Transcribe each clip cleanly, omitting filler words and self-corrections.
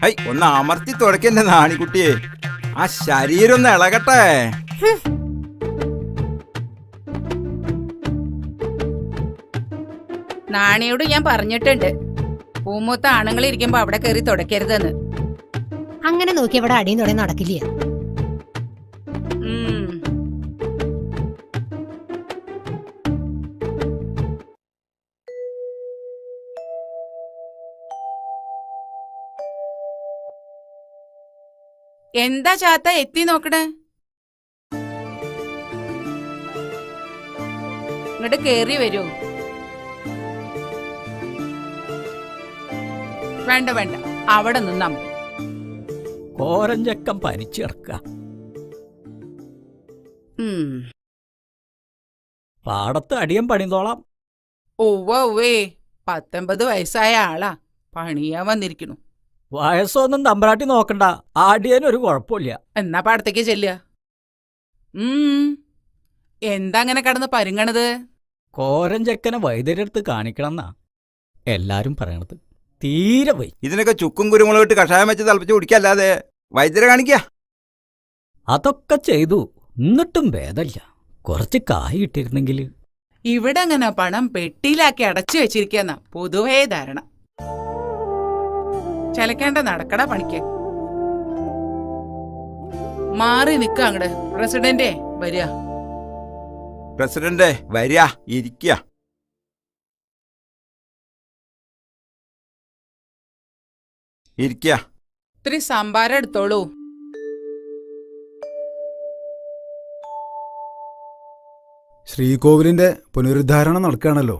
High ഒന്ന് അമർത്തി തുടക്കല്ലേ നാണിക്കുട്ടിയെ, ആ ശരീരം ഒന്ന് ഇളകട്ടെ. നാണിയോട് ഞാൻ പറഞ്ഞിട്ടുണ്ട്, പൂമൂത്ത ആണുങ്ങൾ ഇരിക്കുമ്പോ അവിടെ കയറി തുടക്കരുതെന്ന്. അങ്ങനെ നോക്കി അവിടെ അടിയും തുടങ്ങി നടക്കില്ല. എന്താ ചാത്ത എത്തി നോക്കണേ? ഇങ്ങോട്ട് കേറി വരൂ. വേണ്ട വേണ്ട, അവിടെ നിന്നാ മതി. കോരഞ്ചക്കം പനിച്ചിറക്ക. പാടത്ത് അടിയം പണിതോളാം. ഒവ്വേ 19 വയസ്സായ ആളാ, പണിയാൻ വന്നിരിക്കണു. വയസ്സൊന്നും തമ്പ്രാട്ടി നോക്കണ്ട, ആടിയനൊരു കുഴപ്പമില്ല. എന്നാ പാടത്തേക്ക് ചെല്ലുക. എന്താ അങ്ങനെ കടന്ന് പരുങ്ങണത്? കോരഞ്ചക്കനെ വൈദ്യരെടുത്ത് കാണിക്കണമെന്നാ എല്ലാരും പറയണത്. തീരെ വൈ. ഇതിനൊക്കെ ചുക്കും കുരുമുളകിട്ട് കഷായം വെച്ച് തിളപ്പിച്ച് കുടിക്കല്ലാതെ വൈദ്യരെ കാണിക്ക. അതൊക്കെ ചെയ്തു, എന്നിട്ടും ഭേദമില്ല. കുറച്ച് കായ് കിട്ടിയിരുന്നെങ്കിൽ. ഇവിടെ അങ്ങനെ പണം പെട്ടിയിലാക്കി അടച്ചു വെച്ചിരിക്കുന്ന പൊതുവേ ധാരണ. ചലക്കേണ്ട നടക്കട പണിക്ക്. മാറി നിക്ക അങ്ങട്. പ്രസിഡന്റേ വരിക. പ്രസിഡന്റ് വരിക, ഇരിക്കുക. ഇരിക്കുക. ഇത്തിരി സംഭാരം എടുത്തോളൂ. ശ്രീകോവിലിന്റെ പുനരുദ്ധാരണം നടക്കുകയാണല്ലോ,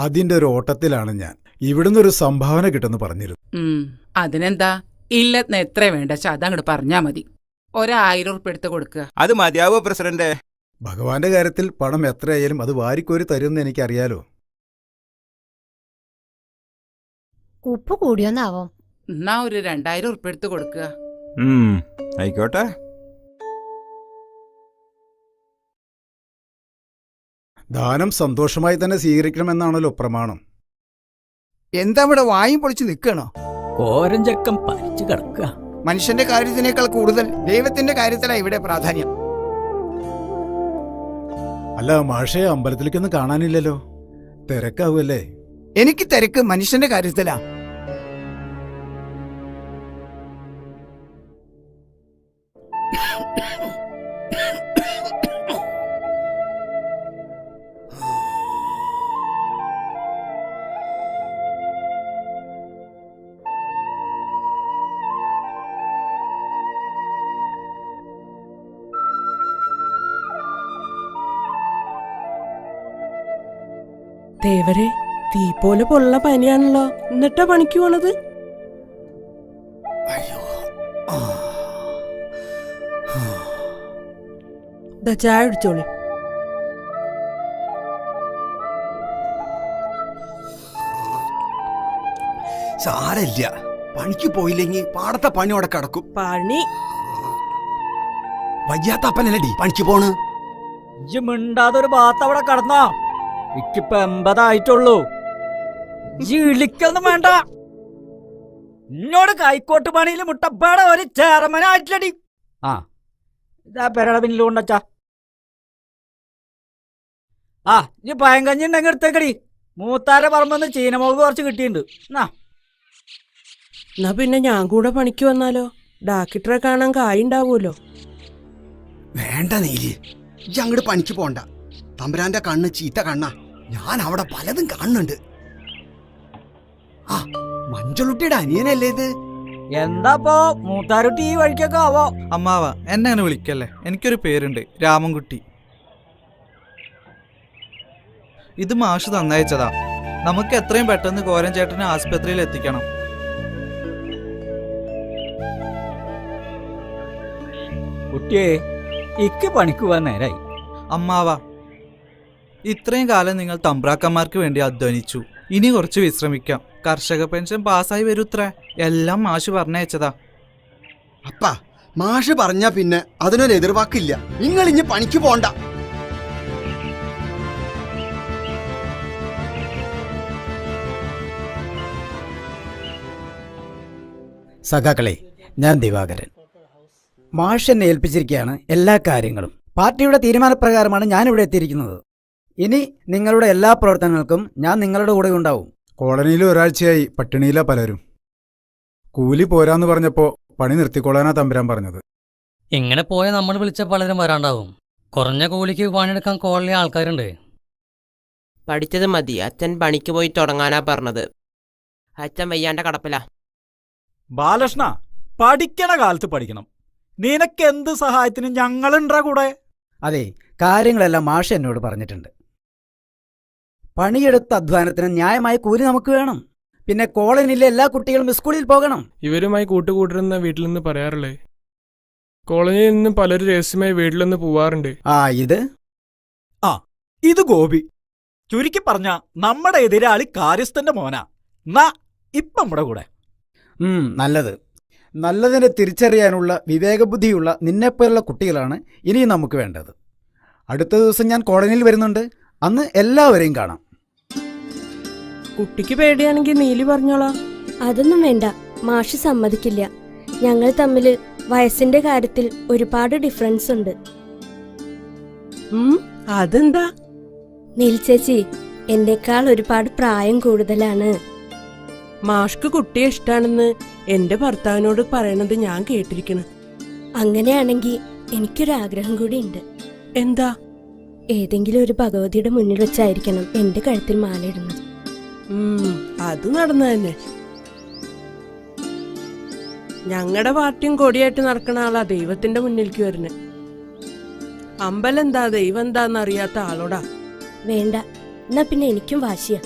അതിന്റെ ഒരു ഓട്ടത്തിലാണ് ഞാൻ. ഇവിടുന്ന് ഒരു സംഭാവന കിട്ടുമെന്ന് പറഞ്ഞിരുന്നു. അതിനെന്താ, ഇല്ലെന്ന് എത്ര വേണ്ട അതങ്ങോട്ട് പറഞ്ഞാ മതി. 1000 ഉറുപ്പിക എടുത്ത് കൊടുക്കുക. അത് മതിയാവോ പ്രസിഡന്റ്? ഭഗവാന്റെ കാര്യത്തിൽ പണം എത്രയായാലും അത് വാരിക്കോരി തരുമെന്ന് എനിക്കറിയാലോ. ഉപ്പ് കൂടിയോന്നാവോ? എന്നാ ഒരു 2000 ഉറുപ്പിക എടുത്ത് കൊടുക്കുക. ആയിക്കോട്ടെ. ദാനം സന്തോഷമായി തന്നെ സ്വീകരിക്കണമെന്നാണല്ലോ പ്രമാണം. എന്താ ഇവിടെ വായും പൊളിച്ച് നിൽക്കണോ? കോരഞ്ചക്കം പനിച്ചു കിടക്കുക. മനുഷ്യന്റെ കാര്യത്തിനേക്കാൾ കൂടുതൽ ദൈവത്തിന്റെ കാര്യത്തിലാണ് ഇവിടെ പ്രാധാന്യം. അല്ല മാഷേ, അമ്പലത്തിലേക്കൊന്നും കാണാനില്ലല്ലോ, തിരക്കാവൂല്ലേ? എനിക്ക് തിരക്ക് മനുഷ്യന്റെ കാര്യത്തിലാ. ദേവരെ, തീ പോലെ പൊള്ള പനിയാണല്ലോ, എന്നിട്ടാ പണിക്ക് പോണത്? ചായ കുടിച്ചോളി. സാരല്ല, പണിക്ക് പോയില്ലെങ്കിൽ പാടത്തെ പണി അവിടെ കിടക്കും. പണി വയ്യാത്തപ്പനല്ലടി പണിക്ക് പോണ്. ഇജ്ജ് മിണ്ടാതൊരു ഭാഗത്ത് അവിടെ കടന്നോ. എനിക്കിപ്പോ 80 ആയിട്ടുള്ളൂ. ഇളിക്കൊന്നും വേണ്ട. എന്നോട് കൈക്കോട്ട് പണിയിൽ മുട്ടപ്പാടെ ഒരു ചേർമനായിട്ടില്ലടി. ആ ഇതാ പെരട പിന്നിലുണ്ടച്ചാ. ആ ഇനി പയങ്കഞ്ഞി ഉണ്ടെങ്കിൽ എടുത്തേക്കടി. മൂത്താരെ പറമ്പെന്ന് ചീനമുളക് കുറച്ച് കിട്ടിയിട്ടുണ്ട്. എന്നാ പിന്നെ ഞാൻ കൂടെ പണിക്ക് വന്നാലോ? ഡാക്ടറെ കാണാൻ കായുണ്ടാവൂലോ. വേണ്ട നീലി, ഇജ്ജ് അങ്ങോട്ട് പണിക്ക് പോണ്ട. തമ്പുരാന്റെ കണ്ണ് ചീത്ത കണ്ണാ. ഞാൻ അവിടെ പലതും കാണുന്നുണ്ട്. ആ മഞ്ചളുട്ടിയുടെ അനിയനല്ലേ ഇത്? എന്താപ്പോ മൂത്താരുട്ടി ഈ വഴിക്കൊക്കെ ആവോ? അമ്മാവ എന്നെ അങ്ങനെ വിളിക്കല്ലേ, എനിക്കൊരു പേരുണ്ട്, രാമൻകുട്ടി. ഇത് മാഷ് തന്നയച്ചതാ. നമുക്ക് എത്രയും പെട്ടെന്ന് കോരൻ ചേട്ടനെ ആസ്പത്രിയിൽ എത്തിക്കണം. കുട്ടിയെ, ഇക്ക് പണിക്ക് പോവാൻ നേരായി. അമ്മാവ, ഇത്രയും കാലം നിങ്ങൾ തമ്പ്രാക്കന്മാർക്ക് വേണ്ടി അധ്വാനിച്ചു. ഇനി കുറച്ച് വിശ്രമിക്കാം. കർഷക പെൻഷൻ പാസ്സായി വരൂത്രേ. എല്ലാം മാഷ് പറഞ്ഞയച്ചതാ. അപ്പാ, മാഷ് പറഞ്ഞാ പിന്നെ അതിനൊരു എതിർവാക്കില്ല. നിങ്ങൾ ഇനി പണിക്ക് പോണ്ട. സഖാക്കളെ, ഞാൻ ദിവാകരൻ. മാഷ് എന്നെ ഏൽപ്പിച്ചിരിക്കുകയാണ് എല്ലാ കാര്യങ്ങളും. പാർട്ടിയുടെ തീരുമാനപ്രകാരമാണ് ഞാനിവിടെ എത്തിയിരിക്കുന്നത്. ഇനി നിങ്ങളുടെ എല്ലാ പ്രവർത്തനങ്ങൾക്കും ഞാൻ നിങ്ങളുടെ കൂടെ ഉണ്ടാവും. കോളനിയിൽ ഒരാഴ്ചയായി പട്ടിണിയിലാ പലരും. കൂലി പോരാന്ന് പറഞ്ഞപ്പോ പണി നിർത്തിക്കൊള്ളാനാ തമ്പുരാൻ പറഞ്ഞത്. ഇങ്ങനെ പോയാൽ നമ്മൾ വിളിച്ച പലരും വരാണ്ടാവും. കുറഞ്ഞ കൂലിക്ക് പണിയെടുക്കാൻ കോളനി ആൾക്കാരുണ്ട്. പഠിച്ചത് മതി, അച്ഛൻ പണിക്ക് പോയി തുടങ്ങാനാ പറഞ്ഞത്. അച്ഛൻ വയ്യാണ്ട കടപ്പില. ബാലകൃഷ്ണ, പഠിക്കണ കാലത്ത് പഠിക്കണം. നിനക്ക് എന്ത് സഹായത്തിനും ഞങ്ങളുണ്ടാ കൂടെ. അതെ, കാര്യങ്ങളെല്ലാം മാഷ് എന്നോട് പറഞ്ഞിട്ടുണ്ട്. പണിയെടുത്ത അധ്വാനത്തിന് ന്യായമായ കൂലി നമുക്ക് വേണം. പിന്നെ കോളനിയിലെ എല്ലാ കുട്ടികളും സ്കൂളിൽ പോകണം. ഇവരുമായി കൂട്ടുകൂട്ടരുന്ന വീട്ടിൽ നിന്ന് പറയാറില്ലേ? കോളനിയിൽ നിന്നും പലരും രഹസ്യമായി വീട്ടിൽ നിന്ന് പോവാറുണ്ട്. ഇത് ഗോപി. ചുരുക്കി പറഞ്ഞ നമ്മുടെ എതിരാളി കാര്യസ്ഥന്റെ മോനാ. ഇപ്പം നമ്മുടെ കൂടെ. നല്ലത്. നല്ലതിനെ തിരിച്ചറിയാനുള്ള വിവേകബുദ്ധിയുള്ള നിന്നെപ്പോലുള്ള കുട്ടികളാണ് ഇനിയും നമുക്ക് വേണ്ടത്. അടുത്ത ദിവസം ഞാൻ കോളനിയിൽ വരുന്നുണ്ട്. അന്ന് എല്ലാവരെയും കാണാം. കുട്ടിക്ക് പേടിയാണെങ്കിൽ നീലി പറഞ്ഞോളാം. അതൊന്നും വേണ്ട, മാഷ് സമ്മതിക്കില്ല. ഞങ്ങൾ തമ്മിൽ വയസ്സിന്റെ കാര്യത്തിൽ ഒരുപാട് ഡിഫറൻസ് ഉണ്ട്. അതെന്താ? നീൽ ചേച്ചി എന്നേക്കാൾ ഒരുപാട് പ്രായം കൂടുതലാണ്. മാഷ്ക്ക് കുട്ടിയെ ഇഷ്ടാണെന്ന് എന്റെ ഭർത്താവിനോട് പറയണത് ഞാൻ കേട്ടിരിക്കണ്. അങ്ങനെയാണെങ്കിൽ എനിക്കൊരാഗ്രഹം കൂടി ഉണ്ട്. എന്താ? ഏതെങ്കിലും ഒരു ഭഗവതിയുടെ മുന്നിൽ വെച്ചായിരിക്കണം എന്റെ കഴുത്തിൽ മാലയിടുന്നത്. അത് നടന്നു തന്നെ. ഞങ്ങളുടെ പാർട്ടിയും കൊടിയായിട്ട് നടക്കണ ആളാ ദൈവത്തിന്റെ മുന്നിലേക്ക് വരുന്നത്. അമ്പലം എന്താ ദൈവം എന്താന്ന് അറിയാത്ത ആളോടാ. വേണ്ട, എന്നാ പിന്നെ എനിക്കും വാശിയാ.